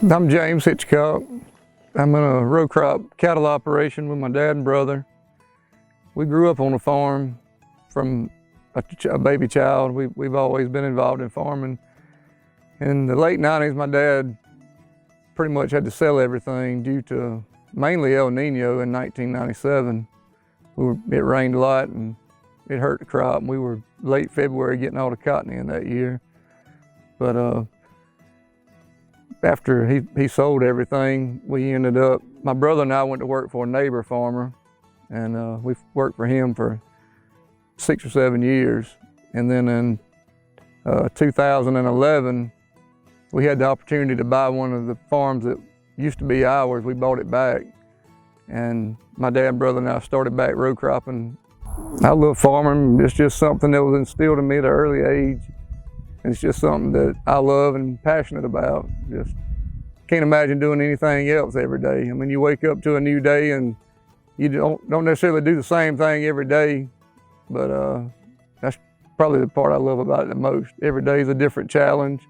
I'm James Hitchcock. I'm in a row crop cattle operation with my dad and brother. We grew up on a farm from a baby child. We've always been involved in farming. In the late 90s, my dad pretty much had to sell everything due to mainly El Nino in 1997. It rained a lot and it hurt the crop. We were late February getting all the cotton in that year. But after he sold everything, we ended up, my brother and I went to work for a neighbor farmer, and we worked for him for 6 or 7 years. And then in 2011, we had the opportunity to buy one of the farms that used to be ours. We bought it back, and my dad and brother and I started back row cropping. I love farming. It's just something that was instilled in me at an early age. It's just something that I love and passionate about. Just can't imagine doing anything else every day. I mean, you wake up to a new day and you don't necessarily do the same thing every day, but that's probably the part I love about it the most. Every day is a different challenge.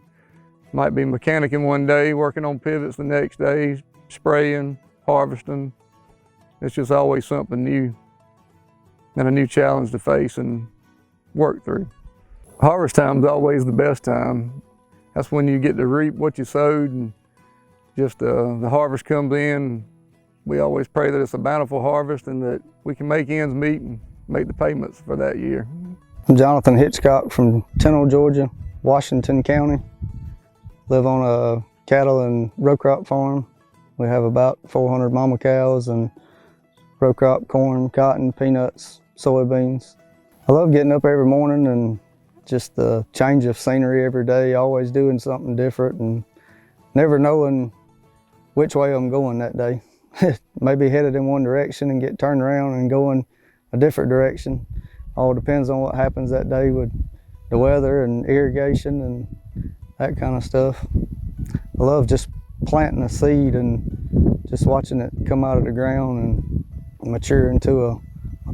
Might be mechanicing one day, working on pivots the next day, spraying, harvesting. It's just always something new and a new challenge to face and work through. Harvest time is always the best time. That's when you get to reap what you sowed, and just the harvest comes in. We always pray that it's a bountiful harvest and that we can make ends meet and make the payments for that year. I'm Jonathan Hitchcock from Tennille, Georgia, Washington County. Live on a cattle and row crop farm. We have about 400 mama cows and row crop corn, cotton, peanuts, soybeans. I love getting up every morning and just the change of scenery every day, always doing something different and never knowing which way I'm going that day. Maybe headed in one direction and get turned around and going a different direction. All depends on what happens that day with the weather and irrigation and that kind of stuff. I love just planting a seed and just watching it come out of the ground and mature into a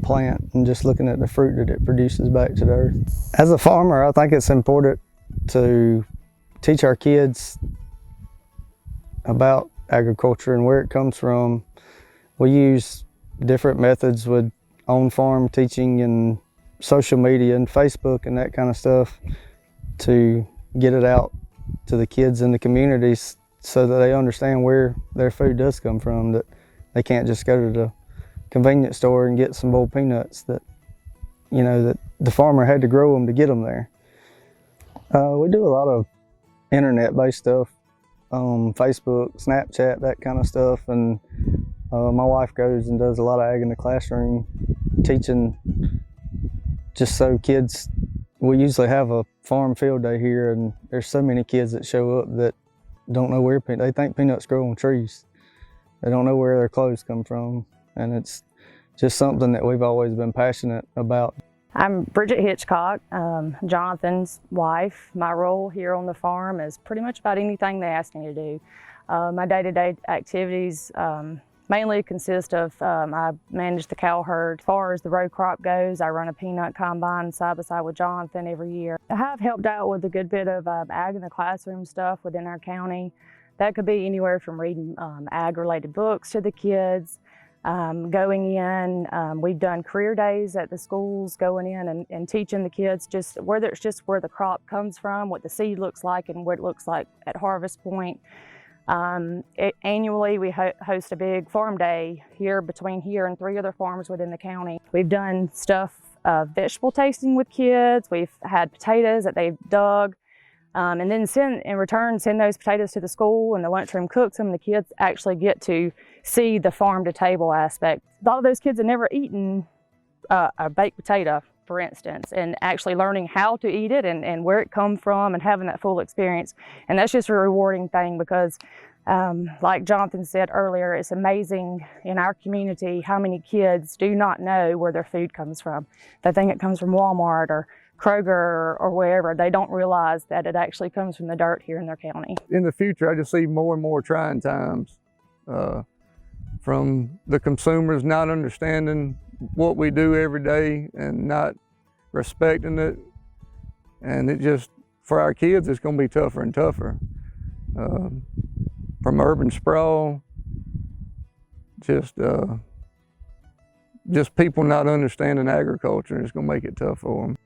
plant and just looking at the fruit that it produces back to the earth. As a farmer, I think it's important to teach our kids about agriculture and where it comes from. We use different methods with on-farm teaching and social media and Facebook and that kind of stuff to get it out to the kids in the communities so that they understand where their food does come from, that they can't just go to the convenience store and get some boiled peanuts, that that the farmer had to grow them to get them there. We do a lot of internet-based stuff, Facebook, Snapchat, that kind of stuff, and my wife goes and does a lot of ag in the classroom, teaching just so kids. We usually have a farm field day here, and there's so many kids that show up that don't know where they think peanuts grow on trees. They don't know where their clothes come from, and it's just something that we've always been passionate about. I'm Bridget Hitchcock, Jonathan's wife. My role here on the farm is pretty much about anything they ask me to do. My day-to-day activities mainly consist of I manage the cow herd. As far as the row crop goes, I run a peanut combine side by side with Jonathan every year. I have helped out with a good bit of ag in the classroom stuff within our county. That could be anywhere from reading ag-related books to the kids, going in. We've done career days at the schools, going in and teaching the kids just whether it's just where the crop comes from, what the seed looks like, and what it looks like at harvest point. Annually, we host a big farm day here between here and 3 other farms within the county. We've done stuff, vegetable tasting with kids. We've had potatoes that they've dug, and then in return send those potatoes to the school, and the lunchroom cooks them, and the kids actually get to see the farm to table aspect. A lot of those kids have never eaten a baked potato, for instance, and actually learning how to eat it and where it comes from and having that full experience. And that's just a rewarding thing because, like Jonathan said earlier, it's amazing in our community how many kids do not know where their food comes from. They think it comes from Walmart or Kroger or wherever. They don't realize that it actually comes from the dirt here in their county. In the future, I just see more and more trying times from the consumers not understanding what we do every day and not respecting it. And it just, for our kids, it's gonna be tougher and tougher. from urban sprawl, just people not understanding agriculture is going to make it tough for them.